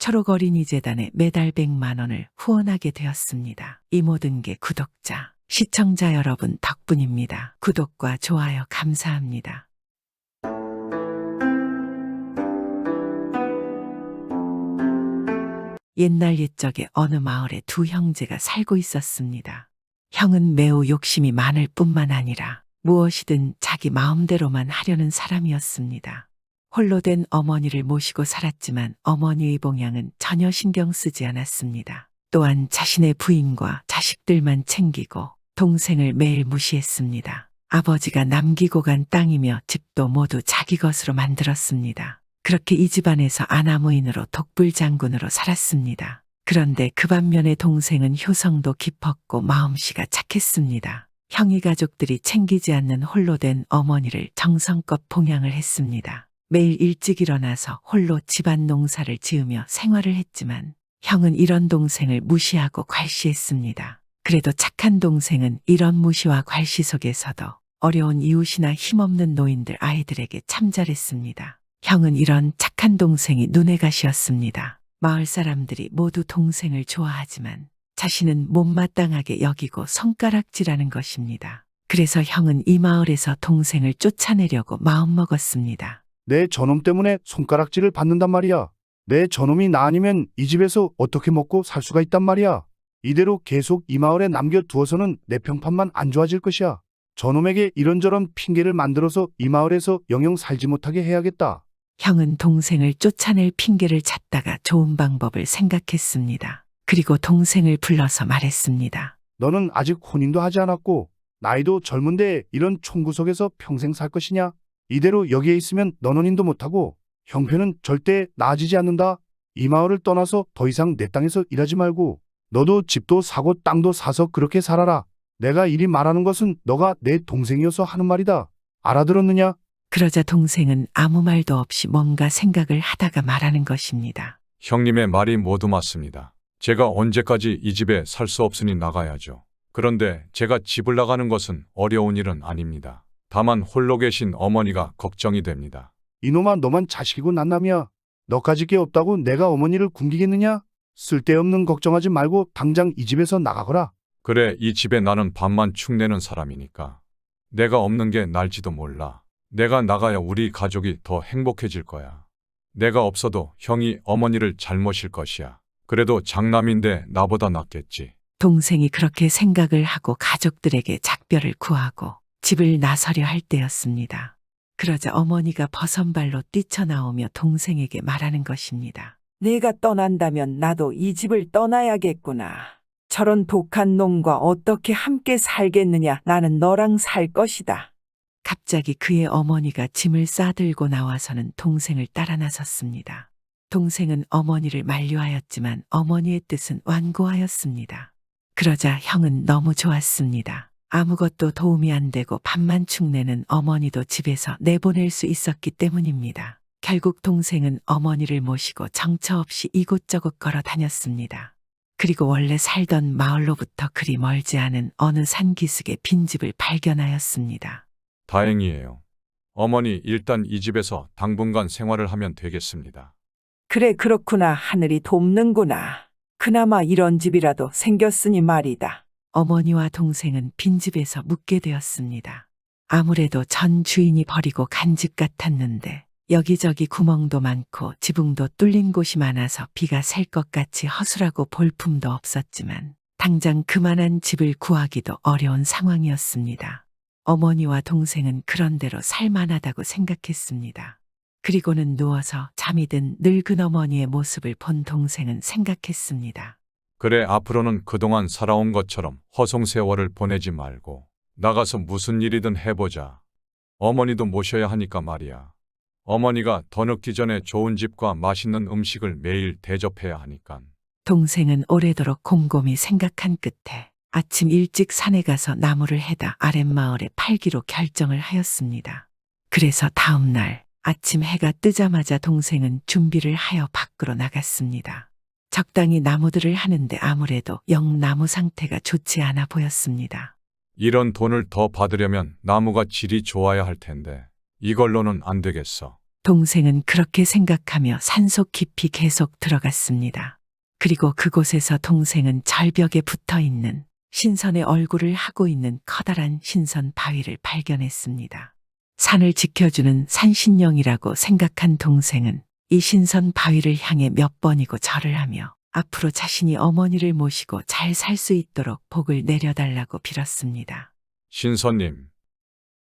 초록어린이재단에 매달 100만 원을 후원하게 되었습니다. 이 모든 게 구독자, 시청자 여러분 덕분입니다. 구독과 좋아요 감사합니다. 옛날 옛적에 어느 마을에 두 형제가 살고 있었습니다. 형은 매우 욕심이 많을 뿐만 아니라 무엇이든 자기 마음대로만 하려는 사람이었습니다. 홀로 된 어머니를 모시고 살았지만 어머니의 봉양은 전혀 신경 쓰지 않았습니다. 또한 자신의 부인과 자식들만 챙기고 동생을 매일 무시했습니다. 아버지가 남기고 간 땅이며 집도 모두 자기 것으로 만들었습니다. 그렇게 이 집안에서 아나무인으로 독불장군으로 살았습니다. 그런데 그 반면에 동생은 효성도 깊었고 마음씨가 착했습니다. 형이 가족들이 챙기지 않는 홀로 된 어머니를 정성껏 봉양을 했습니다. 매일 일찍 일어나서 홀로 집안 농사를 지으며 생활을 했지만 형은 이런 동생을 무시하고 괄시했습니다. 그래도 착한 동생은 이런 무시와 괄시 속에서도 어려운 이웃이나 힘없는 노인들 아이들에게 참 잘했습니다. 형은 이런 착한 동생이 눈에 가시였습니다. 마을 사람들이 모두 동생을 좋아하지만 자신은 못마땅하게 여기고 손가락질하는 것입니다. 그래서 형은 이 마을에서 동생을 쫓아내려고 마음먹었습니다. 내 저놈 때문에 손가락질을 받는단 말이야. 내 저놈이 나 아니면 이 집에서 어떻게 먹고 살 수가 있단 말이야. 이대로 계속 이 마을에 남겨두어서는 내 평판만 안 좋아질 것이야. 저놈에게 이런저런 핑계를 만들어서 이 마을에서 영영 살지 못하게 해야겠다. 형은 동생을 쫓아낼 핑계를 찾다가 좋은 방법을 생각했습니다. 그리고 동생을 불러서 말했습니다. 너는 아직 혼인도 하지 않았고 나이도 젊은데 이런 총구석에서 평생 살 것이냐? 이대로 여기에 있으면 너논인도 못하고 형편은 절대 나아지지 않는다. 이 마을을 떠나서 더 이상 내 땅에서 일하지 말고 너도 집도 사고 땅도 사서 그렇게 살아라. 내가 이리 말하는 것은 너가 내 동생이어서 하는 말이다. 알아들었느냐? 그러자 동생은 아무 말도 없이 뭔가 생각을 하다가 말하는 것입니다. 형님의 말이 모두 맞습니다. 제가 언제까지 이 집에 살 수 없으니 나가야죠. 그런데 제가 집을 나가는 것은 어려운 일은 아닙니다. 다만 홀로 계신 어머니가 걱정이 됩니다. 이놈아, 너만 자식이고 난남이야. 너까지 게 없다고 내가 어머니를 굶기겠느냐? 쓸데없는 걱정하지 말고 당장 이 집에서 나가거라. 그래, 이 집에 나는 밥만 축내는 사람이니까. 내가 없는 게 날지도 몰라. 내가 나가야 우리 가족이 더 행복해질 거야. 내가 없어도 형이 어머니를 잘 모실 것이야. 그래도 장남인데 나보다 낫겠지. 동생이 그렇게 생각을 하고 가족들에게 작별을 구하고 집을 나서려 할 때였습니다. 그러자 어머니가 버선발로 뛰쳐나오며 동생에게 말하는 것입니다. 네가 떠난다면 나도 이 집을 떠나야겠구나. 저런 독한 놈과 어떻게 함께 살겠느냐. 나는 너랑 살 것이다. 갑자기 그의 어머니가 짐을 싸들고 나와서는 동생을 따라 나섰습니다. 동생은 어머니를 만류하였지만 어머니의 뜻은 완고하였습니다. 그러자 형은 너무 좋았습니다. 아무것도 도움이 안 되고 밥만 축내는 어머니도 집에서 내보낼 수 있었기 때문입니다. 결국 동생은 어머니를 모시고 정처 없이 이곳저곳 걸어 다녔습니다. 그리고 원래 살던 마을로부터 그리 멀지 않은 어느 산기슭에 빈집을 발견하였습니다. 다행이에요. 어머니, 일단 이 집에서 당분간 생활을 하면 되겠습니다. 그래, 그렇구나. 하늘이 돕는구나. 그나마 이런 집이라도 생겼으니 말이다. 어머니와 동생은 빈집에서 묵게 되었습니다. 아무래도 전 주인이 버리고 간 집 같았는데 여기저기 구멍도 많고 지붕도 뚫린 곳이 많아서 비가 셀 것 같이 허술하고 볼품도 없었지만 당장 그만한 집을 구하기도 어려운 상황이었습니다. 어머니와 동생은 그런대로 살만하다고 생각했습니다. 그리고는 누워서 잠이 든 늙은 어머니의 모습을 본 동생은 생각했습니다. 그래, 앞으로는 그동안 살아온 것처럼 허송세월을 보내지 말고 나가서 무슨 일이든 해보자. 어머니도 모셔야 하니까 말이야. 어머니가 더 늙기 전에 좋은 집과 맛있는 음식을 매일 대접해야 하니까. 동생은 오래도록 곰곰이 생각한 끝에 아침 일찍 산에 가서 나무를 해다 아랫마을에 팔기로 결정을 하였습니다. 그래서 다음 날 아침 해가 뜨자마자 동생은 준비를 하여 밖으로 나갔습니다. 적당히 나무들을 하는데 아무래도 영 나무 상태가 좋지 않아 보였습니다. 이런 돈을 더 받으려면 나무가 질이 좋아야 할 텐데 이걸로는 안 되겠어. 동생은 그렇게 생각하며 산속 깊이 계속 들어갔습니다. 그리고 그곳에서 동생은 절벽에 붙어 있는 신선의 얼굴을 하고 있는 커다란 신선 바위를 발견했습니다. 산을 지켜주는 산신령이라고 생각한 동생은 이 신선 바위를 향해 몇 번이고 절을 하며 앞으로 자신이 어머니를 모시고 잘 살 수 있도록 복을 내려달라고 빌었습니다. 신선님,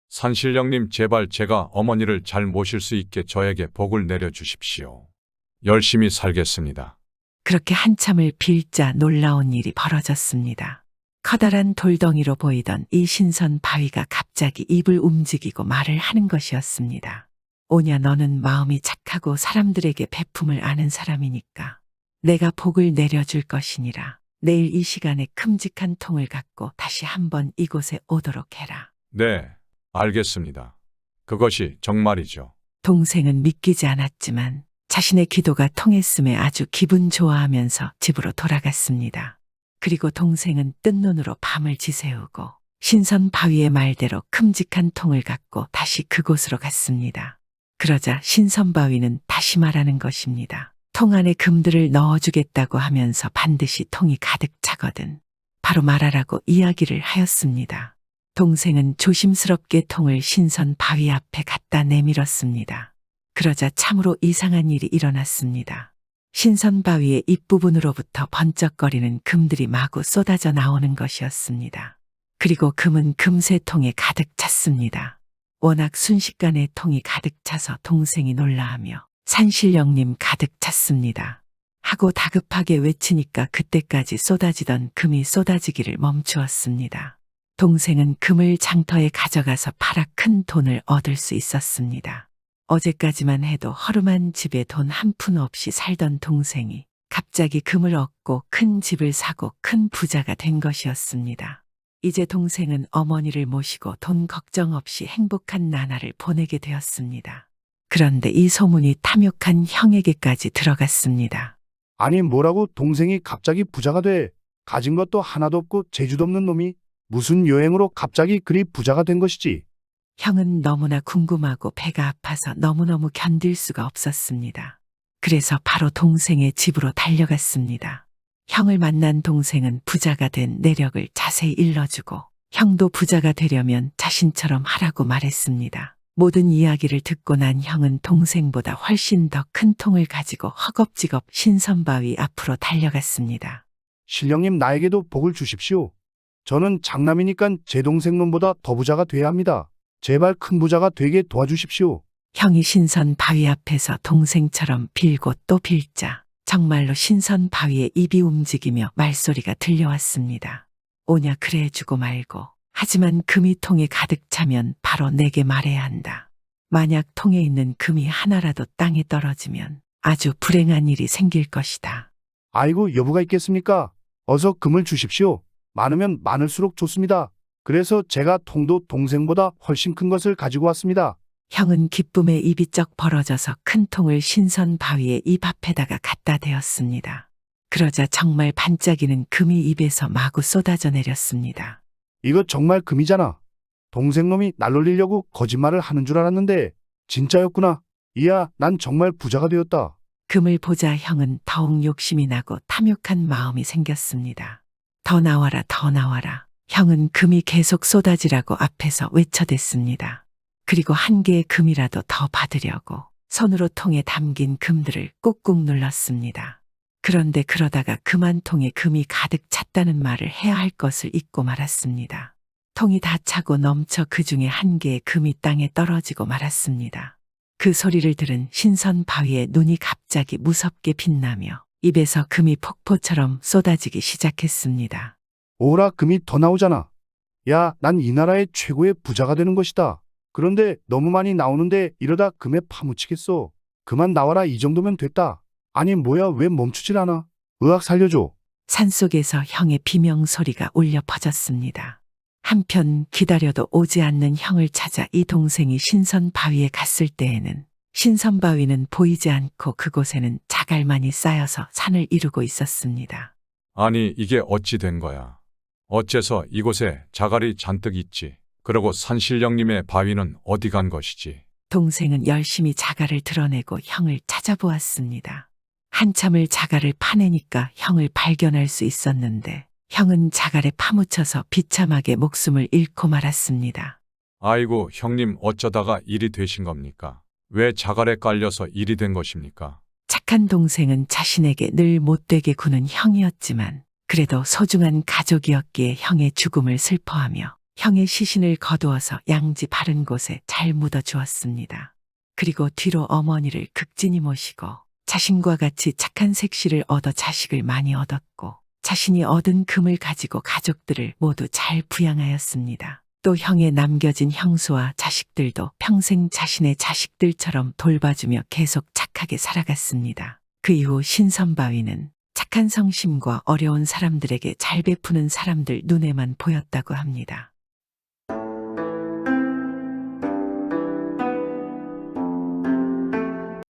산신령님 제발 제가 어머니를 잘 모실 수 있게 저에게 복을 내려주십시오. 열심히 살겠습니다. 그렇게 한참을 빌자 놀라운 일이 벌어졌습니다. 커다란 돌덩이로 보이던 이 신선 바위가 갑자기 입을 움직이고 말을 하는 것이었습니다. 오냐, 너는 마음이 착하고 사람들에게 베품을 아는 사람이니까 내가 복을 내려줄 것이니라. 내일 이 시간에 큼직한 통을 갖고 다시 한번 이곳에 오도록 해라. 네, 알겠습니다. 그것이 정말이죠. 동생은 믿기지 않았지만 자신의 기도가 통했음에 아주 기분 좋아하면서 집으로 돌아갔습니다. 그리고 동생은 뜬 눈으로 밤을 지새우고 신선 바위의 말대로 큼직한 통을 갖고 다시 그곳으로 갔습니다. 그러자 신선 바위는 다시 말하는 것입니다. 통 안에 금들을 넣어주겠다고 하면서 반드시 통이 가득 차거든 바로 말하라고 이야기를 하였습니다. 동생은 조심스럽게 통을 신선 바위 앞에 갖다 내밀었습니다. 그러자 참으로 이상한 일이 일어났습니다. 신선 바위의 입부분으로부터 번쩍거리는 금들이 마구 쏟아져 나오는 것이었습니다. 그리고 금은 금세 통에 가득 찼습니다. 워낙 순식간에 통이 가득 차서 동생이 놀라하며 산신령님 가득 찼습니다 하고 다급하게 외치니까 그때까지 쏟아지던 금이 쏟아지기를 멈추었습니다. 동생은 금을 장터에 가져가서 팔아 큰 돈을 얻을 수 있었습니다. 어제까지만 해도 허름한 집에 돈 한 푼 없이 살던 동생이 갑자기 금을 얻고 큰 집을 사고 큰 부자가 된 것이었습니다. 이제 동생은 어머니를 모시고 돈 걱정 없이 행복한 나날을 보내게 되었습니다. 그런데 이 소문이 탐욕한 형에게까지 들어갔습니다. 아니 뭐라고 동생이 갑자기 부자가 돼? 가진 것도 하나도 없고 재주도 없는 놈이 무슨 여행으로 갑자기 그리 부자가 된 것이지? 형은 너무나 궁금하고 배가 아파서 너무너무 견딜 수가 없었습니다. 그래서 바로 동생의 집으로 달려갔습니다. 형을 만난 동생은 부자가 된 내력을 자세히 일러주고 형도 부자가 되려면 자신처럼 하라고 말했습니다. 모든 이야기를 듣고 난 형은 동생보다 훨씬 더 큰 통을 가지고 허겁지겁 신선바위 앞으로 달려갔습니다. 신령님 나에게도 복을 주십시오. 저는 장남이니까 제 동생 놈보다 더 부자가 돼야 합니다. 제발 큰 부자가 되게 도와주십시오. 형이 신선 바위 앞에서 동생처럼 빌고 또 빌자 정말로 신선 바위에 입이 움직이며 말소리가 들려왔습니다. 오냐, 그래 주고 말고. 하지만 금이 통에 가득 차면 바로 내게 말해야 한다. 만약 통에 있는 금이 하나라도 땅에 떨어지면 아주 불행한 일이 생길 것이다. 아이고 여부가 있겠습니까? 어서 금을 주십시오. 많으면 많을수록 좋습니다. 그래서 제가 통도 동생보다 훨씬 큰 것을 가지고 왔습니다. 형은 기쁨에 입이 쩍 벌어져서 큰 통을 신선 바위의 입 앞에다가 갖다 대었습니다. 그러자 정말 반짝이는 금이 입에서 마구 쏟아져 내렸습니다. 이거 정말 금이잖아. 동생놈이 날 놀리려고 거짓말을 하는 줄 알았는데 진짜였구나. 이야, 난 정말 부자가 되었다. 금을 보자 형은 더욱 욕심이 나고 탐욕한 마음이 생겼습니다. 더 나와라, 더 나와라. 형은 금이 계속 쏟아지라고 앞에서 외쳐댔습니다. 그리고 한 개의 금이라도 더 받으려고 손으로 통에 담긴 금들을 꾹꾹 눌렀습니다. 그런데 그러다가 금 한 통에 금이 가득 찼다는 말을 해야 할 것을 잊고 말았습니다. 통이 다 차고 넘쳐 그 중에 한 개의 금이 땅에 떨어지고 말았습니다. 그 소리를 들은 신선 바위의 눈이 갑자기 무섭게 빛나며 입에서 금이 폭포처럼 쏟아지기 시작했습니다. 오라, 금이 더 나오잖아. 야, 난 이 나라의 최고의 부자가 되는 것이다. 그런데 너무 많이 나오는데 이러다 금에 파묻히겠어. 그만 나와라, 이 정도면 됐다. 아니 뭐야, 왜 멈추질 않아? 으악, 살려줘. 산속에서 형의 비명 소리가 울려 퍼졌습니다. 한편 기다려도 오지 않는 형을 찾아 이 동생이 신선 바위에 갔을 때에는 신선 바위는 보이지 않고 그곳에는 자갈만이 쌓여서 산을 이루고 있었습니다. 아니, 이게 어찌 된 거야? 어째서 이곳에 자갈이 잔뜩 있지? 그러고 산신령님의 바위는 어디 간 것이지? 동생은 열심히 자갈을 드러내고 형을 찾아보았습니다. 한참을 자갈을 파내니까 형을 발견할 수 있었는데 형은 자갈에 파묻혀서 비참하게 목숨을 잃고 말았습니다. 아이고, 형님 어쩌다가 일이 되신 겁니까? 왜 자갈에 깔려서 일이 된 것입니까? 착한 동생은 자신에게 늘 못되게 구는 형이었지만 그래도 소중한 가족이었기에 형의 죽음을 슬퍼하며 형의 시신을 거두어서 양지 바른 곳에 잘 묻어 주었습니다. 그리고 뒤로 어머니를 극진히 모시고 자신과 같이 착한 색시를 얻어 자식을 많이 얻었고 자신이 얻은 금을 가지고 가족들을 모두 잘 부양하였습니다. 또 형에 남겨진 형수와 자식들도 평생 자신의 자식들처럼 돌봐주며 계속 착하게 살아갔습니다. 그 이후 신선바위는 착한 성심과 어려운 사람들에게 잘 베푸는 사람들 눈에만 보였다고 합니다.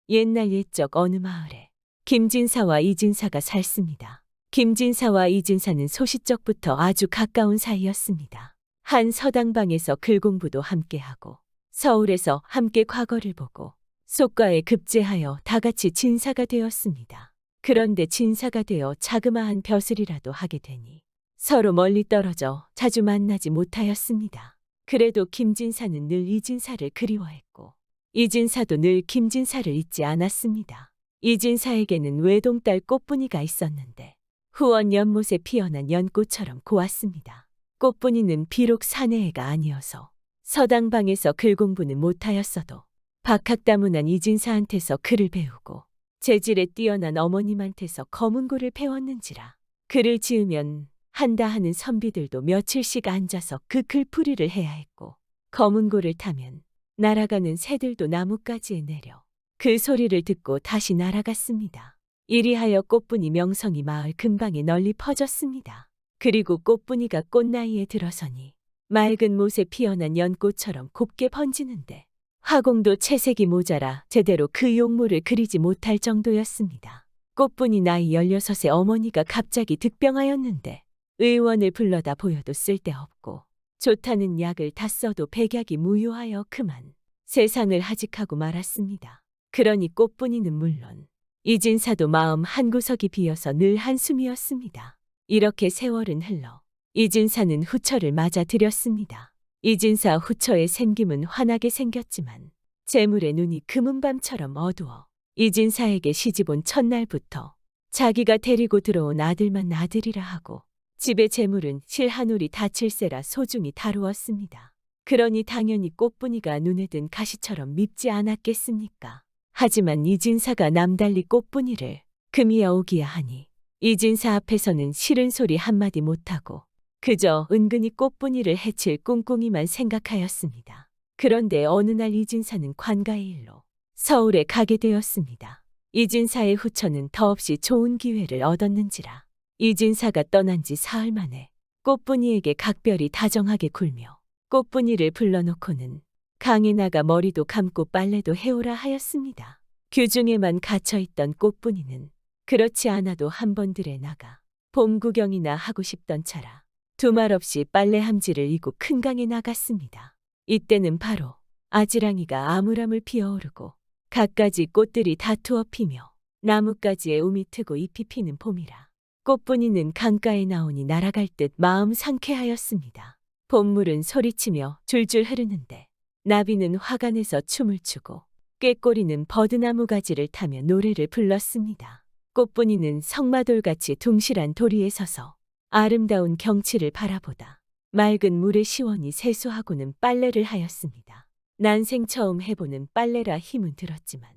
옛날 옛적 어느 마을에 김진사와 이진사가 살습니다. 김진사와 이진사는 소시적부터 아주 가까운 사이였습니다. 한 서당방에서 글 공부도 함께하고 서울에서 함께 과거를 보고 속과에 급제하여 다같이 진사가 되었습니다. 그런데 진사가 되어 자그마한 벼슬이라도 하게 되니 서로 멀리 떨어져 자주 만나지 못하였습니다. 그래도 김진사는 늘 이진사를 그리워했고 이진사도 늘 김진사를 잊지 않았습니다. 이진사에게는 외동딸 꽃분이가 있었는데 후원 연못에 피어난 연꽃처럼 고왔습니다. 꽃분이는 비록 사내애가 아니어서 서당방에서 글 공부는 못하였어도 박학다문한 이진사한테서 글을 배우고 재질에 뛰어난 어머님한테서 검은고를 배웠는지라 글을 지으면 한다 하는 선비들도 며칠씩 앉아서 그 글풀이를 해야 했고 검은고를 타면 날아가는 새들도 나뭇가지에 내려 그 소리를 듣고 다시 날아갔습니다. 이리하여 꽃분이 명성이 마을 근방에 널리 퍼졌습니다. 그리고 꽃분이가 꽃나이에 들어서니 맑은 못에 피어난 연꽃처럼 곱게 번지는데 화공도 채색이 모자라 제대로 그 용모를 그리지 못할 정도였습니다. 꽃분이 나이 16의 어머니가 갑자기 득병하였는데 의원을 불러다 보여도 쓸데없고 좋다는 약을 다 써도 백약이 무효하여 그만 세상을 하직하고 말았습니다. 그러니 꽃분이는 물론 이진사도 마음 한구석이 비어서 늘 한숨이었습니다. 이렇게 세월은 흘러 이진사는 후처를 맞아들였습니다. 이진사 후처의 생김은 환하게 생겼지만 재물의 눈이 금은밤처럼 어두워 이진사에게 시집온 첫날부터 자기가 데리고 들어온 아들만 아들이라 하고 집의 재물은 실 한 올이 다칠세라 소중히 다루었습니다. 그러니 당연히 꽃분이가 눈에 든 가시처럼 밉지 않았겠습니까? 하지만 이진사가 남달리 꽃분이를 금이야 오기야 하니 이진사 앞에서는 싫은 소리 한마디 못하고 그저 은근히 꽃분이를 해칠 꿍꿍이만 생각하였습니다. 그런데 어느 날 이진사는 관가의 일로 서울에 가게 되었습니다. 이진사의 후처는 더없이 좋은 기회를 얻었는지라 이진사가 떠난 지 사흘 만에 꽃분이에게 각별히 다정하게 굴며 꽃분이를 불러놓고는 강에 나가 머리도 감고 빨래도 해오라 하였습니다. 규중에만 갇혀있던 꽃분이는 그렇지 않아도 한 번 들에 나가 봄 구경이나 하고 싶던 차라 두 말 없이 빨래 함지를 이고 큰 강에 나갔습니다. 이때는 바로 아지랑이가 아물아물 피어오르고 갖가지 꽃들이 다투어 피며 나뭇가지에 움이 트고 잎이 피는 봄이라 꽃분이는 강가에 나오니 날아갈 듯 마음 상쾌하였습니다. 봄물은 소리치며 줄줄 흐르는데 나비는 화가 내서 춤을 추고 꾀꼬리는 버드나무 가지를 타며 노래를 불렀습니다. 꽃분이는 성마돌같이 둥실한 도리에 서서 아름다운 경치를 바라보다 맑은 물에 시원히 세수하고는 빨래를 하였습니다. 난생 처음 해보는 빨래라 힘은 들었지만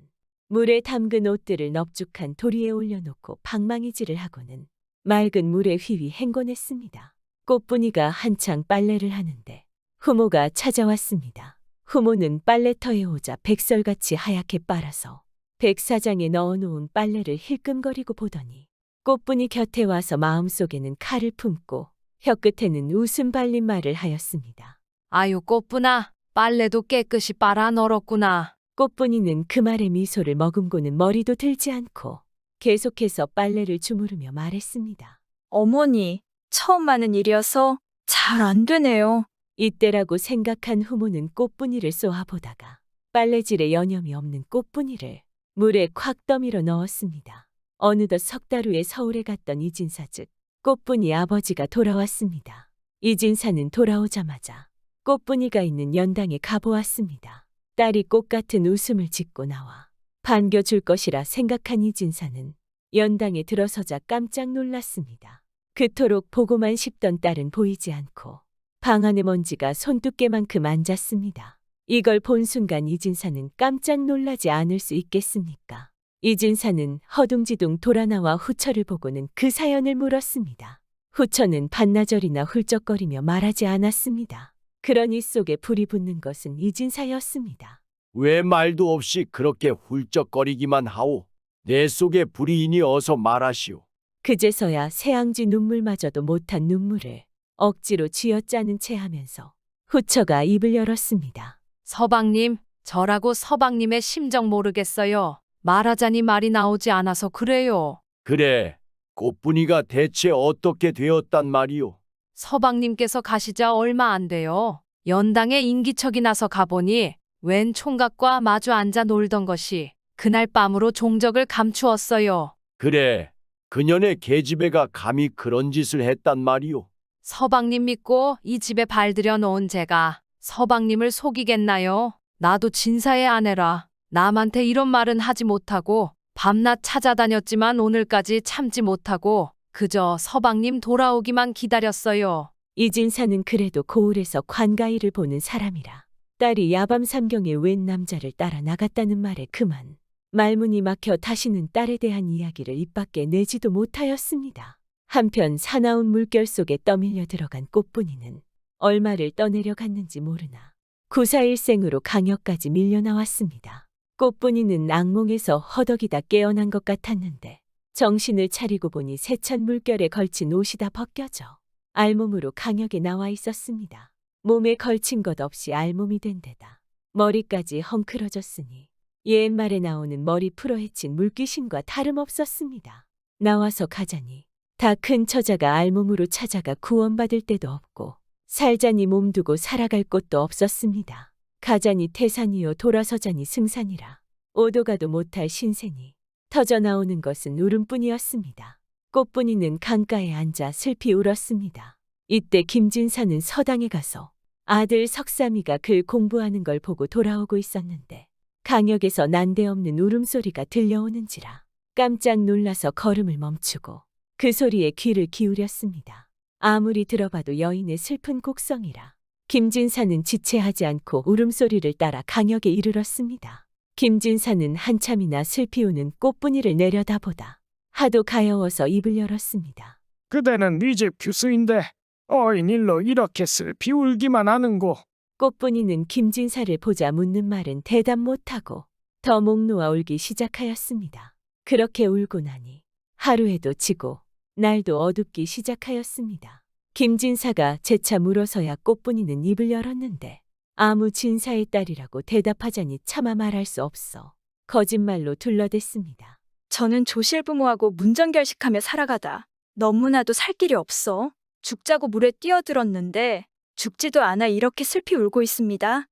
물에 담근 옷들을 넙죽한 도리에 올려놓고 방망이질을 하고는 맑은 물에 휘휘 헹궈냈습니다. 꽃분이가 한창 빨래를 하는데 후모가 찾아왔습니다. 후모는 빨래터에 오자 백설같이 하얗게 빨아서 백사장에 넣어놓은 빨래를 힐끔거리고 보더니 꽃분이 곁에 와서 마음속에는 칼을 품고 혀끝에는 웃음 발린 말을 하였습니다. 아유 꽃분아, 빨래도 깨끗이 빨아 널었구나. 꽃분이는 그 말에 미소를 머금고는 머리도 들지 않고 계속해서 빨래를 주무르며 말했습니다. 어머니, 처음 하는 일이어서 잘 안 되네요. 이때라고 생각한 후모는 꽃분이를 쏘아보다가 빨래질에 여념이 없는 꽃분이를 물에 콱 떠밀어 넣었습니다. 어느덧 석 달 후에 서울에 갔던 이진사 즉 꽃분이 아버지가 돌아왔습니다. 이진사는 돌아오자마자 꽃분이가 있는 연당에 가보았습니다. 딸이 꽃 같은 웃음을 짓고 나와 반겨줄 것이라 생각한 이진사는 연당에 들어서자 깜짝 놀랐습니다. 그토록 보고만 싶던 딸은 보이지 않고 방 안의 먼지가 손두께만큼 앉았습니다. 이걸 본 순간 이진사는 깜짝 놀라지 않을 수 있겠습니까? 이진사는 허둥지둥 돌아나와 후처를 보고는 그 사연을 물었습니다. 후처는 반나절이나 훌쩍거리며 말하지 않았습니다. 그러니 속에 불이 붙는 것은 이진사였습니다. 왜 말도 없이 그렇게 훌쩍거리기만 하오? 내 속에 불이 이니 어서 말하시오. 그제서야 새앙쥐 눈물마저도 못한 눈물을 억지로 쥐어짜는 채 하면서 후처가 입을 열었습니다. 서방님, 저라고 서방님의 심정 모르겠어요. 말하자니 말이 나오지 않아서 그래요. 그래, 꽃분이가 대체 어떻게 되었단 말이오? 서방님께서 가시자 얼마 안 돼요. 연당에 인기척이 나서 가보니 웬 총각과 마주 앉아 놀던 것이 그날 밤으로 종적을 감추었어요. 그래, 그년의 계집애가 감히 그런 짓을 했단 말이오. 서방님 믿고 이 집에 발들여 놓은 제가 서방님을 속이겠나요? 나도 진사의 아내라. 남한테 이런 말은 하지 못하고 밤낮 찾아다녔지만 오늘까지 참지 못하고 그저 서방님 돌아오기만 기다렸어요. 이진사는 그래도 고을에서 관가일을 보는 사람이라 딸이 야밤삼경에 웬 남자를 따라 나갔다는 말에 그만 말문이 막혀 다시는 딸에 대한 이야기를 입 밖에 내지도 못하였습니다. 한편 사나운 물결 속에 떠밀려 들어간 꽃분이는 얼마를 떠내려 갔는지 모르나 구사일생으로 강역까지 밀려나왔습니다. 꽃분이는 악몽에서 허덕이다 깨어난 것 같았는데 정신을 차리고 보니 세찬 물결에 걸친 옷이 다 벗겨져 알몸으로 강역에 나와 있었습니다. 몸에 걸친 것 없이 알몸이 된 데다 머리까지 헝클어졌으니 옛말에 나오는 머리 풀어헤친 물귀신과 다름없었습니다. 나와서 가자니 다 큰 처자가 알몸으로 찾아가 구원받을 데도 없고 살자니 몸두고 살아갈 곳도 없었습니다. 가자니 태산이요 돌아서자니 승산이라 오도가도 못할 신세니 터져나오는 것은 울음뿐이었습니다. 꽃분이는 강가에 앉아 슬피 울었습니다. 이때 김진사는 서당에 가서 아들 석삼이가 글 공부하는 걸 보고 돌아오고 있었는데 강역에서 난데없는 울음소리가 들려오는지라 깜짝 놀라서 걸음을 멈추고 그 소리에 귀를 기울였습니다. 아무리 들어봐도 여인의 슬픈 곡성이라 김진사는 지체하지 않고 울음소리를 따라 강역에 이르렀습니다. 김진사는 한참이나 슬피 우는 꽃분이를 내려다보다 하도 가여워서 입을 열었습니다. 그대는 네 집 규수인데 어인 일로 이렇게 슬피 울기만 하는고. 꽃분이는 김진사를 보자 묻는 말은 대답 못하고 더 목 놓아 울기 시작하였습니다. 그렇게 울고 나니 하루에도 지고 날도 어둡기 시작하였습니다. 김진사가 재차 물어서야 꽃분이는 입을 열었는데 아무 진사의 딸이라고 대답하자니 차마 말할 수 없어 거짓말로 둘러댔습니다. 저는 조실부모하고 문전결식하며 살아가다 너무나도 살 길이 없어 죽자고 물에 뛰어들었는데 죽지도 않아 이렇게 슬피 울고 있습니다.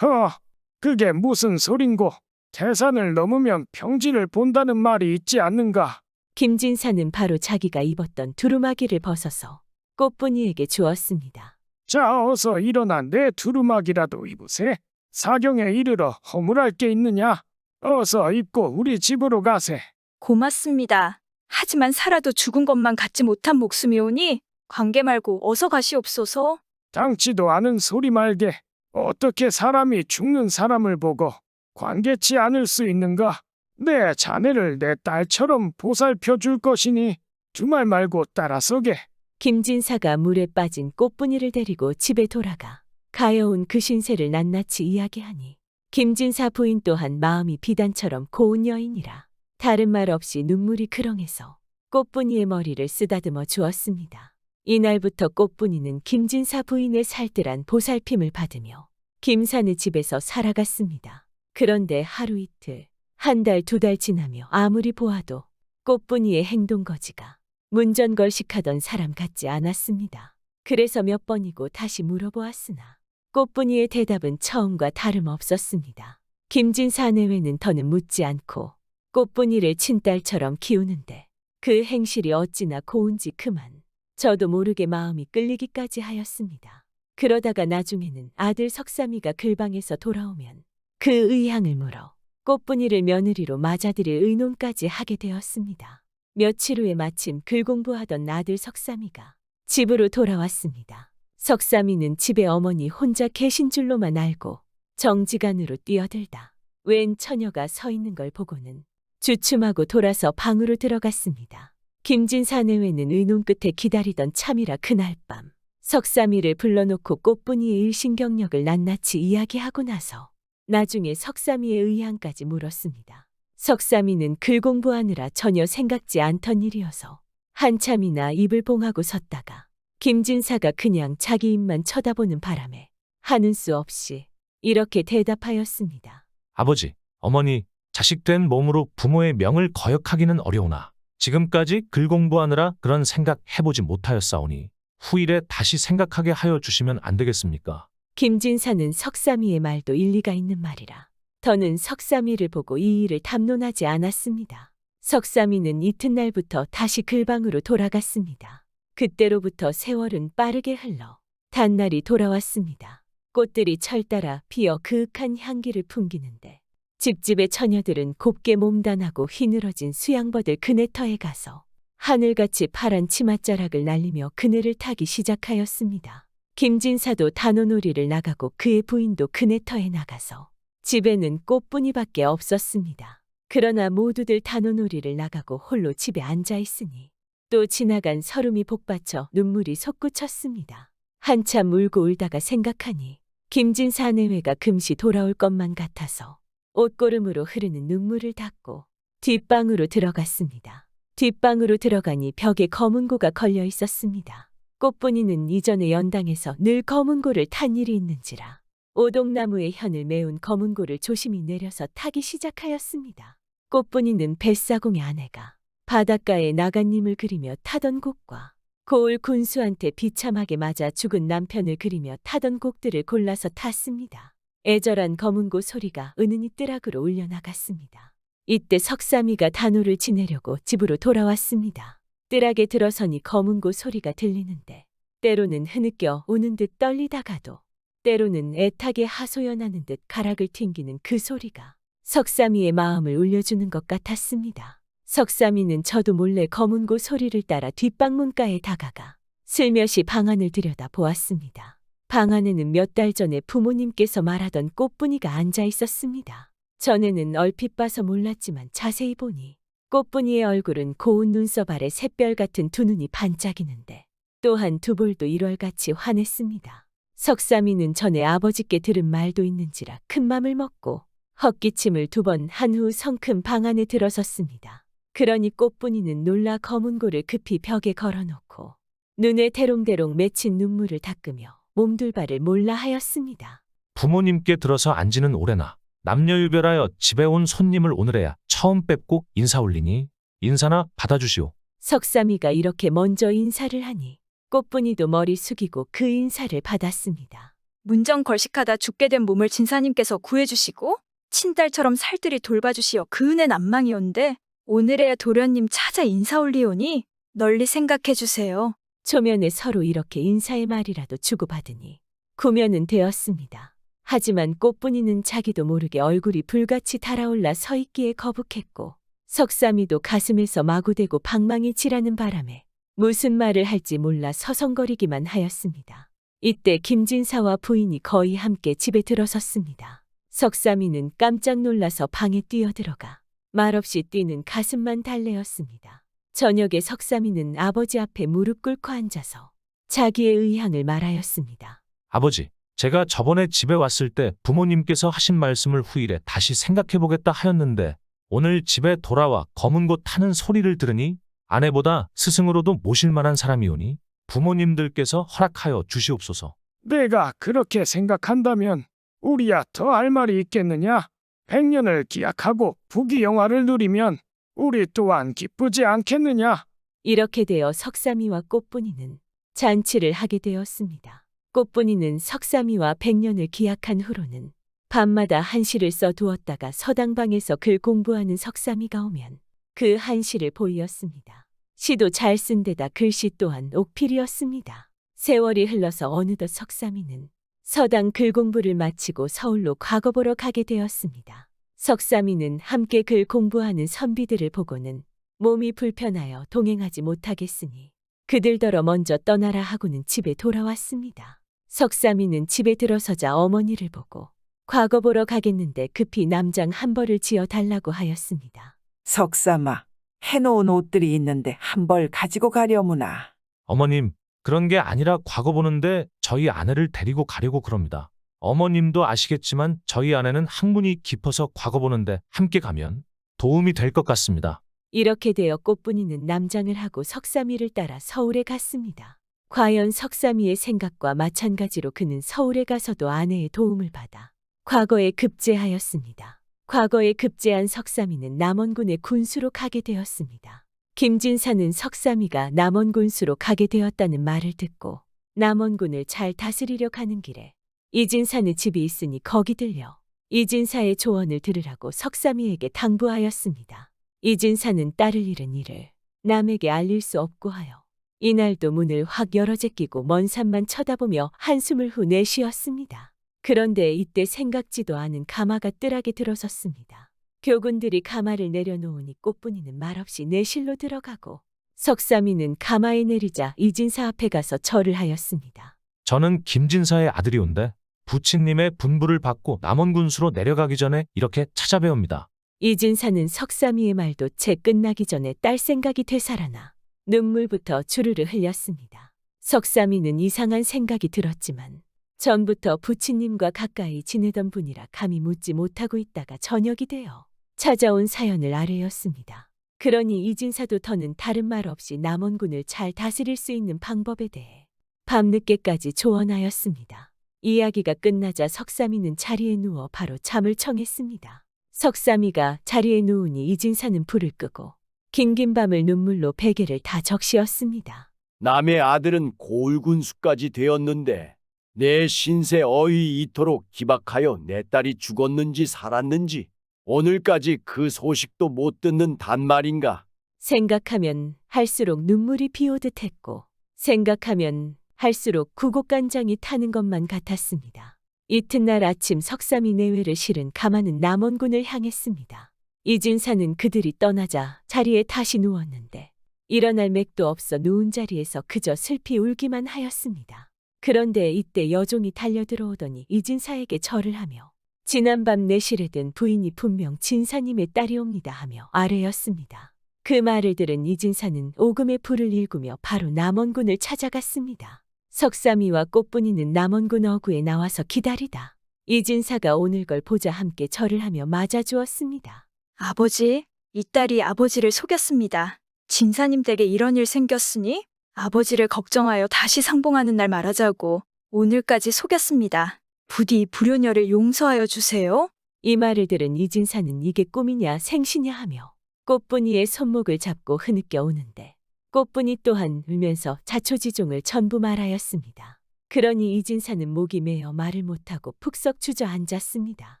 그게 무슨 소린고. 태산을 넘으면 평지를 본다는 말이 있지 않는가. 김진사는 바로 자기가 입었던 두루마기를 벗어서 꽃분이에게 주었습니다. 자, 어서 일어나 내 두루마기라도 입으세. 사경에 이르러 허물할 게 있느냐. 어서 입고 우리 집으로 가세. 고맙습니다. 하지만 살아도 죽은 것만 갖지 못한 목숨이 오니 관계 말고 어서 가시옵소서. 당치도 않은 소리 말게. 어떻게 사람이 죽는 사람을 보고 관계치 않을 수 있는가? 내 자네를 내 딸처럼 보살펴 줄 것이니 두말 말고 따라서게. 김진사가 물에 빠진 꽃분이를 데리고 집에 돌아가 가여운 그 신세를 낱낱이 이야기하니 김진사 부인 또한 마음이 비단처럼 고운 여인이라 다른 말 없이 눈물이 그렁해서 꽃분이의 머리를 쓰다듬어 주었습니다. 이날부터 꽃분이는 김진사 부인의 살뜰한 보살핌을 받으며 김산의 집에서 살아갔습니다. 그런데 하루 이틀, 한 달, 두 달 지나며 아무리 보아도 꽃분이의 행동거지가 문전걸식하던 사람 같지 않았습니다. 그래서 몇 번이고 다시 물어보았으나 꽃분이의 대답은 처음과 다름없었습니다. 김진사 내외는 더는 묻지 않고 꽃분이를 친딸처럼 키우는데 그 행실이 어찌나 고운지 그만 저도 모르게 마음이 끌리기까지 하였습니다. 그러다가 나중에는 아들 석삼이가 글방에서 돌아오면 그 의향을 물어 꽃분이를 며느리로 맞아들일 의논까지 하게 되었습니다. 며칠 후에 마침 글 공부하던 아들 석삼이가 집으로 돌아왔습니다. 석삼이는 집에 어머니 혼자 계신 줄로만 알고 정지간으로 뛰어들다 웬 처녀가 서 있는 걸 보고는 주춤하고 돌아서 방으로 들어갔습니다. 김진사 내외는 의논 끝에 기다리던 참이라 그날 밤 석삼이를 불러놓고 꽃분이의 일신경력을 낱낱이 이야기하고 나서 나중에 석삼이의 의향까지 물었습니다. 석삼이는 글 공부하느라 전혀 생각지 않던 일이어서 한참이나 입을 봉하고 섰다가 김진사가 그냥 자기 입만 쳐다보는 바람에 하는 수 없이 이렇게 대답하였습니다. 아버지, 어머니, 자식된 몸으로 부모의 명을 거역하기는 어려우나 지금까지 글 공부하느라 그런 생각 해보지 못하였사오니 후일에 다시 생각하게 하여 주시면 안 되겠습니까? 김진사는 석삼이의 말도 일리가 있는 말이라 더는 석삼이를 보고 이 일을 담론하지 않았습니다. 석삼이는 이튿날부터 다시 글방으로 돌아갔습니다. 그때로부터 세월은 빠르게 흘러 단날이 돌아왔습니다. 꽃들이 철따라 피어 그윽한 향기를 풍기는데 집집의 처녀들은 곱게 몸단하고 휘늘어진 수양버들 그네터에 가서 하늘같이 파란 치맛자락을 날리며 그네를 타기 시작하였습니다. 김진사도 단오놀이를 나가고 그의 부인도 그네터에 나가서 집에는 꽃분이밖에 없었습니다. 그러나 모두들 단오놀이를 나가고 홀로 집에 앉아 있으니 또 지나간 설움이 복받쳐 눈물이 솟구쳤습니다. 한참 울고 울다가 생각하니 김진사 내외가 금시 돌아올 것만 같아서 옷고름으로 흐르는 눈물을 닦고 뒷방으로 들어갔습니다. 뒷방으로 들어가니 벽에 검은고가 걸려 있었습니다. 꽃분이는 이전에 연당에서 늘 검은고를 탄 일이 있는지라 오동나무의 현을 메운 검은고를 조심히 내려서 타기 시작하였습니다. 꽃분이는 뱃사공의 아내가 바닷가에 나간님을 그리며 타던 곡과 고을 군수한테 비참하게 맞아 죽은 남편을 그리며 타던 곡들을 골라서 탔습니다. 애절한 검은고 소리가 은은히 뜨락으로 울려나갔습니다. 이때 석삼이가 단오를 지내려고 집으로 돌아왔습니다. 뜨락에 들어서니 검은고 소리가 들리는데 때로는 흐느껴 우는 듯 떨리다가도 때로는 애타게 하소연하는 듯 가락을 튕기는 그 소리가 석삼이의 마음을 울려주는 것 같았습니다. 석삼이는 저도 몰래 검은고 소리를 따라 뒷방문가에 다가가 슬며시 방 안을 들여다 보았습니다. 방 안에는 몇 달 전에 부모님께서 말하던 꽃분이가 앉아 있었습니다. 전에는 얼핏 봐서 몰랐지만 자세히 보니 꽃분이의 얼굴은 고운 눈썹 아래 샛별 같은 두 눈이 반짝이는데 또한 두 볼도 일월같이 환했습니다. 석삼이는 전에 아버지께 들은 말도 있는지라 큰 맘을 먹고 헛기침을 2번 한 후 성큼 방 안에 들어섰습니다. 그러니 꽃분이는 놀라 검은고를 급히 벽에 걸어놓고 눈에 대롱대롱 맺힌 눈물을 닦으며 몸둘바를 몰라 하였습니다. 부모님께 들어서 안지는 오래나 남녀유별하여 집에 온 손님을 오늘에야 처음 뵙고 인사 올리니 인사나 받아주시오. 석삼이가 이렇게 먼저 인사를 하니 꽃분이도 머리 숙이고 그 인사를 받았습니다. 문정걸식하다 죽게 된 몸을 진사님께서 구해주시고 친딸처럼 살뜰히 돌봐주시어 그 은혜 난망이온데 오늘에야 도련님 찾아 인사 올리오니 널리 생각해주세요. 초면에 서로 이렇게 인사의 말이라도 주고받으니 구면은 되었습니다. 하지만 꽃분이는 자기도 모르게 얼굴이 불같이 달아올라 서 있기에 거북했고 석삼이도 가슴에서 마구대고 방망이 치라는 바람에 무슨 말을 할지 몰라 서성거리기만 하였습니다. 이때 김진사와 부인이 거의 함께 집에 들어섰습니다. 석삼이는 깜짝 놀라서 방에 뛰어들어가 말없이 뛰는 가슴만 달래었습니다. 저녁에 석삼이는 아버지 앞에 무릎 꿇고 앉아서 자기의 의향을 말하였습니다. 아버지, 제가 저번에 집에 왔을 때 부모님께서 하신 말씀을 후일에 다시 생각해보겠다 하였는데 오늘 집에 돌아와 검은고 타는 소리를 들으니 아내보다 스승으로도 모실 만한 사람이오니 부모님들께서 허락하여 주시옵소서. 내가 그렇게 생각한다면 우리야 더 할 말이 있겠느냐? 100년을 기약하고 부귀영화를 누리면 우리 또한 기쁘지 않겠느냐? 이렇게 되어 석삼이와 꽃분이는 잔치를 하게 되었습니다. 꽃분이는 석삼이와 100년을 기약한 후로는 밤마다 한시를 써두었다가 서당방에서 글 공부하는 석삼이가 오면 그 한시를 보이었습니다. 시도 잘 쓴 데다 글씨 또한 옥필이었습니다. 세월이 흘러서 어느덧 석삼이는 서당 글 공부를 마치고 서울로 과거 보러 가게 되었습니다. 석삼이는 함께 글 공부하는 선비들을 보고는 몸이 불편하여 동행하지 못하겠으니 그들더러 먼저 떠나라 하고는 집에 돌아왔습니다. 석삼이는 집에 들어서자 어머니를 보고 과거 보러 가겠는데 급히 남장 한 벌을 지어 달라고 하였습니다. 석삼아, 해놓은 옷들이 있는데 한 벌 가지고 가려무나. 어머님, 그런 게 아니라 과거 보는데 저희 아내를 데리고 가려고 그럽니다. 어머님도 아시겠지만 저희 아내는 학문이 깊어서 과거 보는데 함께 가면 도움이 될 것 같습니다. 이렇게 되어 꽃분이는 남장을 하고 석삼이를 따라 서울에 갔습니다. 과연 석삼이의 생각과 마찬가지로 그는 서울에 가서도 아내의 도움을 받아 과거에 급제하였습니다. 과거에 급제한 석삼이는 남원군의 군수로 가게 되었습니다. 김진사는 석삼이가 남원 군수로 가게 되었다는 말을 듣고 남원군을 잘 다스리려 가는 길에 이진사의 집이 있으니 거기 들려 이진사의 조언을 들으라고 석삼이에게 당부하였습니다. 이진사는 딸을 잃은 일을 남에게 알릴 수 없고 하여 이날도 문을 확 열어 제끼고 먼 산만 쳐다보며 한숨을 후 내쉬었습니다. 그런데 이때 생각지도 않은 가마가 뜰하게 들어섰습니다. 교군들이 가마를 내려놓으니 꽃분이는 말없이 내실로 들어가고 석삼이는 가마에 내리자 이진사 앞에 가서 절을 하였습니다. 저는 김진사의 아들이온데 부친님의 분부를 받고 남원군수로 내려가기 전에 이렇게 찾아뵈옵니다. 이진사는 석삼이의 말도 채 끝나기 전에 딸 생각이 되살아나 눈물부터 주르르 흘렸습니다. 석삼이는 이상한 생각이 들었지만 전부터 부친님과 가까이 지내던 분이라 감히 묻지 못하고 있다가 저녁이 되어 찾아온 사연을 아뢰었습니다. 그러니 이진사도 더는 다른 말 없이 남원군을 잘 다스릴 수 있는 방법에 대해 밤늦게까지 조언하였습니다. 이야기가 끝나자 석삼이는 자리에 누워 바로 잠을 청했습니다. 석삼이가 자리에 누우니 이진사는 불을 끄고 긴긴 밤을 눈물로 베개를 다 적시었습니다. 남의 아들은 고을군수까지 되었는데 내 신세 어이 이토록 기박하여 내 딸이 죽었는지 살았는지 오늘까지 그 소식도 못 듣는 단말인가. 생각하면 할수록 눈물이 비오듯 했고 생각하면 할수록 구곡간장이 타는 것만 같았습니다. 이튿날 아침 석삼이 내외를 실은 가마는 남원군을 향했습니다. 이진사는 그들이 떠나자 자리에 다시 누웠는데 일어날 맥도 없어 누운 자리에서 그저 슬피 울기만 하였습니다. 그런데 이때 여종이 달려들어오더니 이진사에게 절을 하며 지난밤 내실에 든 부인이 분명 진사님의 딸이옵니다 하며 아뢰었습니다. 그 말을 들은 이진사는 오금에 불을 일구며 바로 남원군을 찾아갔습니다. 석삼이와 꽃분이는 남원군 어구에 나와서 기다리다 이진사가 오늘 걸 보자 함께 절을 하며 맞아주었습니다. 아버지, 이 딸이 아버지를 속였습니다. 진사님 댁에 이런 일 생겼으니 아버지를 걱정하여 다시 상봉하는 날 말하자고 오늘까지 속였습니다. 부디 이 불효녀를 용서하여 주세요. 이 말을 들은 이진사는 이게 꿈이냐 생시냐 하며 꽃분이의 손목을 잡고 흐느껴 오는데 꽃분이 또한 울면서 자초지종을 전부 말하였습니다. 그러니 이진사는 목이 메어 말을 못하고 푹석 주저앉았습니다.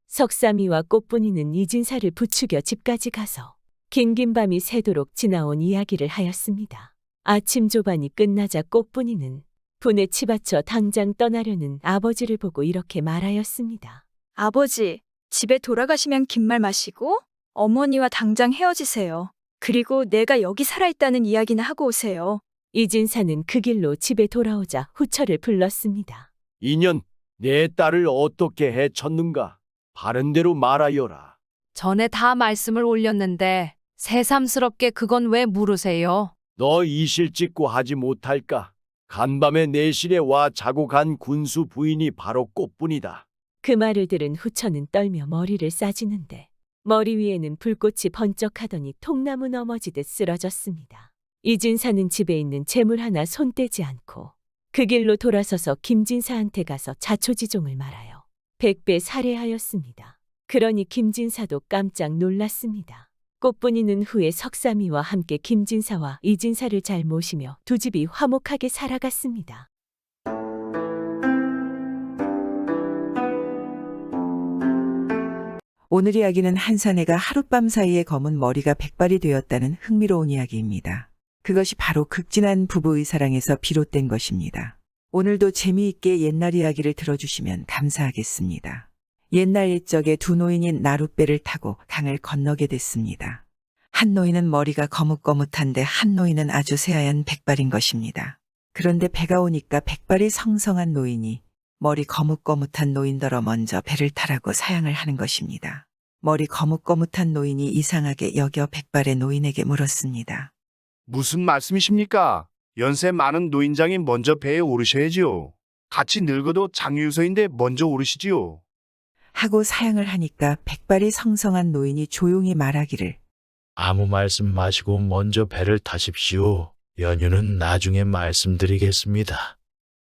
석삼이와 꽃분이는 이진사를 부추겨 집까지 가서 긴긴 밤이 새도록 지나온 이야기를 하였습니다. 아침 조반이 끝나자 꽃분이는 분에 치받쳐 당장 떠나려는 아버지를 보고 이렇게 말하였습니다. 아버지, 집에 돌아가시면 긴 말 마시고 어머니와 당장 헤어지세요. 그리고 내가 여기 살아있다는 이야기나 하고 오세요. 이진사는 그 길로 집에 돌아오자 후처를 불렀습니다. 이년 내 딸을 어떻게 해쳤는가. 바른대로 말하여라. 전에 다 말씀을 올렸는데 새삼스럽게 그건 왜 물으세요? 너 이실 찍고 하지 못할까. 간밤에 내실에 와 자고 간 군수 부인이 바로 꽃분이다. 그 말을 들은 후처는 떨며 머리를 싸지는데 머리 위에는 불꽃이 번쩍하더니 통나무 넘어지듯 쓰러졌습니다. 이진사는 집에 있는 재물 하나 손대지 않고 그 길로 돌아서서 김진사한테 가서 자초지종을 말하여 100배 살해하였습니다. 그러니 김진사도 깜짝 놀랐습니다. 꽃분이는 후에 석삼이와 함께 김진사와 이진사를 잘 모시며 두 집이 화목하게 살아갔습니다. 오늘 이야기는 한 사내가 하룻밤 사이에 검은 머리가 백발이 되었다는 흥미로운 이야기입니다. 그것이 바로 극진한 부부의 사랑에서 비롯된 것입니다. 오늘도 재미있게 옛날 이야기를 들어주시면 감사하겠습니다. 옛날 옛적에 두 노인이 나룻배를 타고 강을 건너게 됐습니다. 한 노인은 머리가 거뭇거뭇한데 한 노인은 아주 새하얀 백발인 것입니다. 그런데 배가 오니까 백발이 성성한 노인이 머리 거뭇거뭇한 노인더러 먼저 배를 타라고 사양을 하는 것입니다. 머리 거뭇거뭇한 노인이 이상하게 여겨 백발의 노인에게 물었습니다. 무슨 말씀이십니까? 연세 많은 노인장이 먼저 배에 오르셔야지요. 같이 늙어도 장유서인데 먼저 오르시지요. 하고 사양을 하니까 백발이 성성한 노인이 조용히 말하기를 아무 말씀 마시고 먼저 배를 타십시오. 연유는 나중에 말씀드리겠습니다.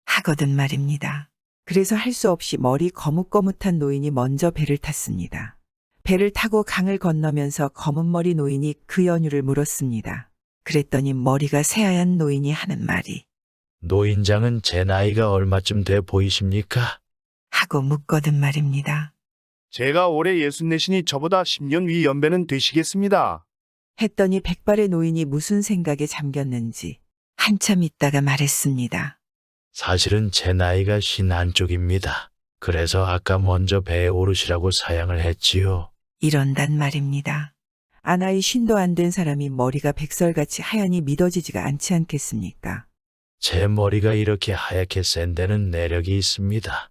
하거든 말입니다. 그래서 할 수 없이 머리 거뭇거뭇한 노인이 먼저 배를 탔습니다. 배를 타고 강을 건너면서 검은 머리 노인이 그 연유를 물었습니다. 그랬더니 머리가 새하얀 노인이 하는 말이 노인장은 제 나이가 얼마쯤 돼 보이십니까? 하고 묻거든 말입니다. 제가 올해 64시니 저보다 10년 위 연배는 되시겠습니다. 했더니 백발의 노인이 무슨 생각에 잠겼는지 한참 있다가 말했습니다. 사실은 제 나이가 51쪽입니다. 그래서 아까 먼저 배에 오르시라고 사양을 했지요. 이런단 말입니다. 아나이 50도 안 된 사람이 머리가 백설같이 하얀이 믿어지지가 않지 않겠습니까? 제 머리가 이렇게 하얗게 센 데는 내력이 있습니다.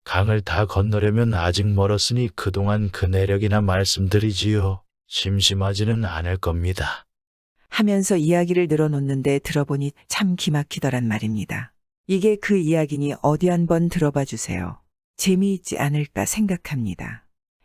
강을 다 건너려면 아직 멀었으니 그동안 그 내력이나 말씀드리지요. 심심하지는 않을 겁니다. 하면서 이야기를 늘어놓는데 들어보니 참 기막히더란 말입니다. 이게 그 이야기니 어디 한번 들어봐 주세요. 재미있지 않을까 생각합니다.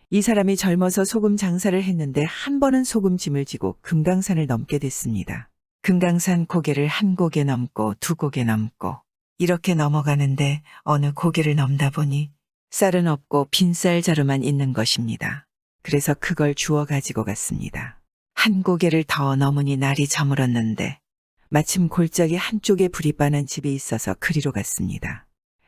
이 사람이 젊어서 소금 장사를 했는데 한 번은 소금짐을 지고 금강산을 넘게 됐습니다. 금강산 고개를 한 고개 넘고 두 고개 넘고 이렇게 넘어가는데 어느 고개를 넘다 보니 쌀은 없고 빈쌀 자루만 있는 것입니다. 그래서 그걸 주워 가지고 갔습니다. 한 고개를 더 넘으니 날이 저물었는데 마침 골짜기 한쪽에 불이 빠는 집이 있어서 그리로 갔습니다.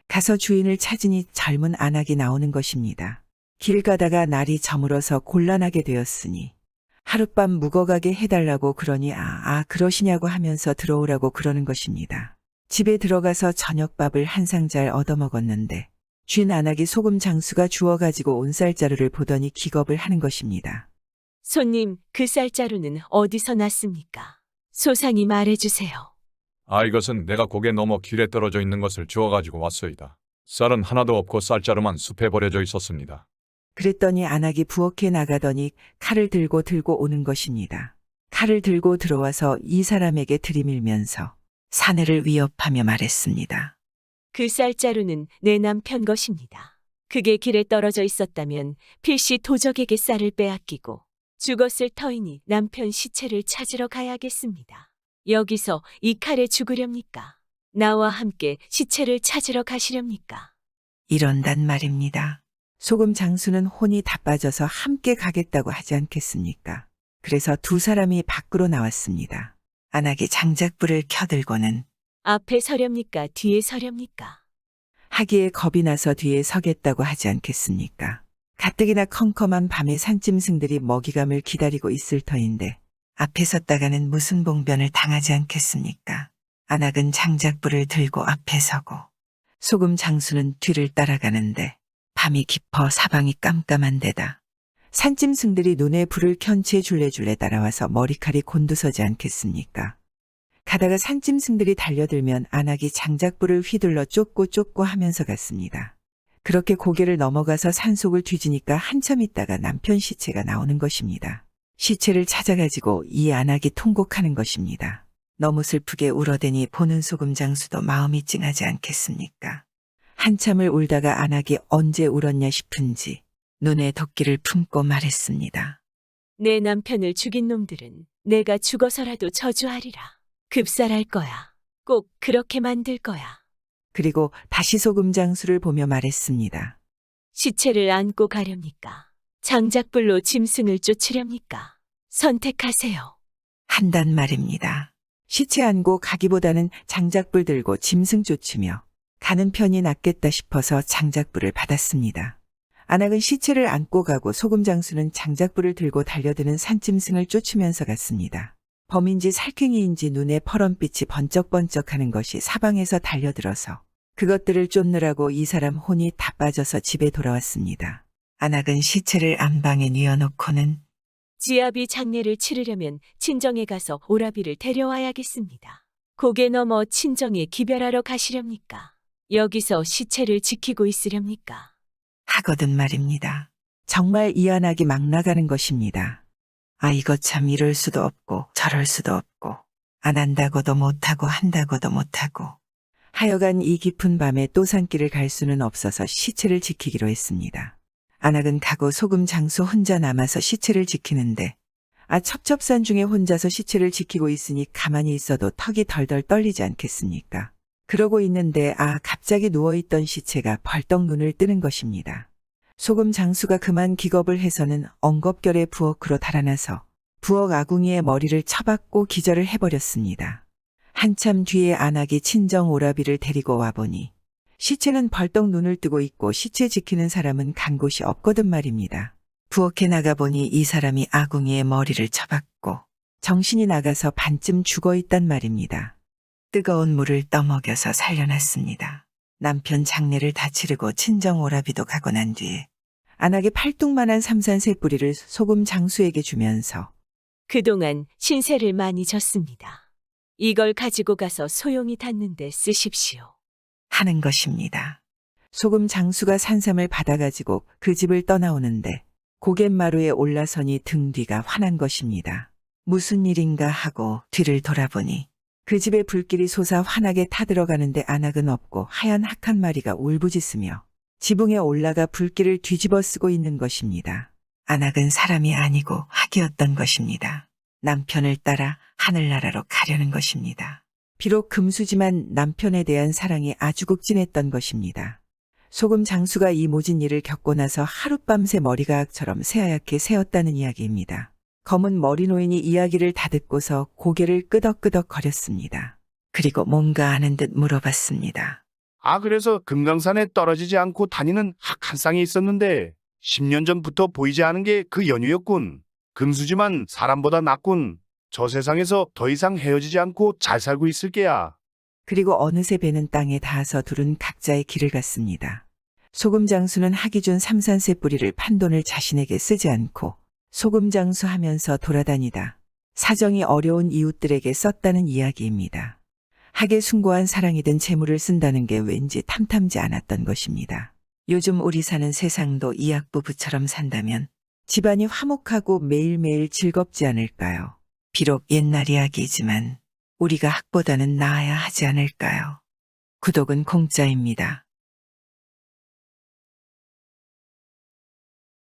가서 주인을 찾으니 젊은 안악이 나오는 것입니다. 길 가다가 날이 저물어서 곤란하게 되었으니 하룻밤 묵어가게 해달라고 그러니 그러시냐고 하면서 들어오라고 그러는 것입니다. 집에 들어가서 저녁밥을 한 상잘 얻어먹었는데 쥔 안악이 소금 장수가 주워가지고 온 쌀자루를 보더니 기겁을 하는 것입니다. 손님, 그 쌀자루는 어디서 났습니까? 소상히 말해주세요. 이것은 내가 고개 넘어 길에 떨어져 있는 것을 주워가지고 왔소이다. 쌀은 하나도 없고 쌀자루만 숲에 버려져 있었습니다. 그랬더니 안악이 부엌에 나가더니 칼을 들고 오는 것입니다. 칼을 들고 들어와서 이 사람에게 들이밀면서 사내를 위협하며 말했습니다. 그 쌀자루는 내 남편 것입니다. 그게 길에 떨어져 있었다면 필시 도적에게 쌀을 빼앗기고 죽었을 터이니 남편 시체를 찾으러 가야겠습니다. 여기서 이 칼에 죽으렵니까? 나와 함께 시체를 찾으러 가시렵니까? 이런단 말입니다. 소금 장수는 혼이 다 빠져서 함께 가겠다고 하지 않겠습니까? 그래서 두 사람이 밖으로 나왔습니다. 안악이 장작불을 켜들고는 앞에 서렵니까? 뒤에 서렵니까? 하기에 겁이 나서 뒤에 서겠다고 하지 않겠습니까? 가뜩이나 컴컴한 밤에 산짐승들이 먹이감을 기다리고 있을 터인데 앞에 섰다가는 무슨 봉변을 당하지 않겠습니까? 안악은 장작불을 들고 앞에 서고 소금 장수는 뒤를 따라가는데 밤이 깊어 사방이 깜깜한 데다 산짐승들이 눈에 불을 켠 채 줄레줄레 따라와서 머리칼이 곤두서지 않겠습니까? 가다가 산짐승들이 달려들면 안악이 장작불을 휘둘러 쫓고 하면서 갔습니다. 그렇게 고개를 넘어가서 산속을 뒤지니까 한참 있다가 남편 시체가 나오는 것입니다. 시체를 찾아가지고 이 안악이 통곡하는 것입니다. 너무 슬프게 울어대니 보는 소금 장수도 마음이 찡하지 않겠습니까? 한참을 울다가 안악이 언제 울었냐 싶은지 눈에 도끼를 품고 말했습니다. 내 남편을 죽인 놈들은 내가 죽어서라도 저주하리라. 급살할 거야. 꼭 그렇게 만들 거야. 그리고 다시 소금 장수를 보며 말했습니다. 시체를 안고 가렵니까? 장작불로 짐승을 쫓으렵니까? 선택하세요. 한단 말입니다. 시체 안고 가기보다는 장작불 들고 짐승 쫓으며 가는 편이 낫겠다 싶어서 장작불을 받았습니다. 안악은 시체를 안고 가고 소금 장수는 장작불을 들고 달려드는 산짐승을 쫓으면서 갔습니다. 범인지 살쾡이인지 눈에 퍼런빛이 번쩍번쩍하는 것이 사방에서 달려들어서 그것들을 쫓느라고 이 사람 혼이 다 빠져서 집에 돌아왔습니다. 안악은 시체를 안방에 뉘어놓고는 지아비 장례를 치르려면 친정에 가서 오라비를 데려와야겠습니다. 고개 넘어 친정에 기별하러 가시렵니까? 여기서 시체를 지키고 있으렵니까? 하거든 말입니다. 정말 이 안악이 막 나가는 것입니다. 아, 이거 참 이럴 수도 없고 저럴 수도 없고 안 한다고도 못하고 한다고도 못하고 하여간 이 깊은 밤에 또 산길을 갈 수는 없어서 시체를 지키기로 했습니다. 안악은 가고 소금 장수 혼자 남아서 시체를 지키는데 첩첩산 중에 혼자서 시체를 지키고 있으니 가만히 있어도 턱이 덜덜 떨리지 않겠습니까? 그러고 있는데 갑자기 누워있던 시체가 벌떡 눈을 뜨는 것입니다. 소금 장수가 그만 기겁을 해서는 엉겁결에 부엌으로 달아나서 부엌 아궁이에 머리를 쳐박고 기절을 해버렸습니다. 한참 뒤에 안악이 친정 오라비를 데리고 와보니 시체는 벌떡 눈을 뜨고 있고 시체 지키는 사람은 간 곳이 없거든 말입니다. 부엌에 나가보니 이 사람이 아궁이에 머리를 쳐박고 정신이 나가서 반쯤 죽어있단 말입니다. 뜨거운 물을 떠먹여서 살려놨습니다. 남편 장례를 다 치르고 친정 오라비도 가고 난 뒤에 안악의 팔뚝만한 삼산새 뿌리를 소금 장수에게 주면서 그동안 신세를 많이 졌습니다. 이걸 가지고 가서 소용이 닿는데 쓰십시오. 하는 것입니다. 소금 장수가 산삼을 받아가지고 그 집을 떠나오는데 고갯마루에 올라서니 등 뒤가 환한 것입니다. 무슨 일인가 하고 뒤를 돌아보니 그 집에 불길이 솟아 환하게 타들어가는데 안악은 없고 하얀 학한 마리가 울부짖으며 지붕에 올라가 불길을 뒤집어 쓰고 있는 것입니다. 안악은 사람이 아니고 학이었던 것입니다. 남편을 따라 하늘나라로 가려는 것입니다. 비록 금수지만 남편에 대한 사랑이 아주 극진했던 것입니다. 소금 장수가 이 모진 일을 겪고 나서 하룻밤새 머리가 악처럼 새하얗게 새었다는 이야기입니다. 검은 머리 노인이 이야기를 다 듣고서 고개를 끄덕끄덕 거렸습니다. 그리고 뭔가 아는 듯 물어봤습니다. 그래서 금강산에 떨어지지 않고 다니는 학 한 쌍이 있었는데 10년 전부터 보이지 않은 게 그 연유였군. 금수지만 사람보다 낫군. 저 세상에서 더 이상 헤어지지 않고 잘 살고 있을 게야. 그리고 어느새 배는 땅에 닿아서 둘은 각자의 길을 갔습니다. 소금 장수는 학이 준 삼산새 뿌리를 판돈을 자신에게 쓰지 않고 소금 장수하면서 돌아다니다 사정이 어려운 이웃들에게 썼다는 이야기입니다. 학의 숭고한 사랑이든 재물을 쓴다는 게 왠지 탐탐지 않았던 것입니다. 요즘 우리 사는 세상도 이학 부부처럼 산다면 집안이 화목하고 매일매일 즐겁지 않을까요? 비록 옛날 이야기이지만 우리가 학보다는 나아야 하지 않을까요? 구독은 공짜입니다.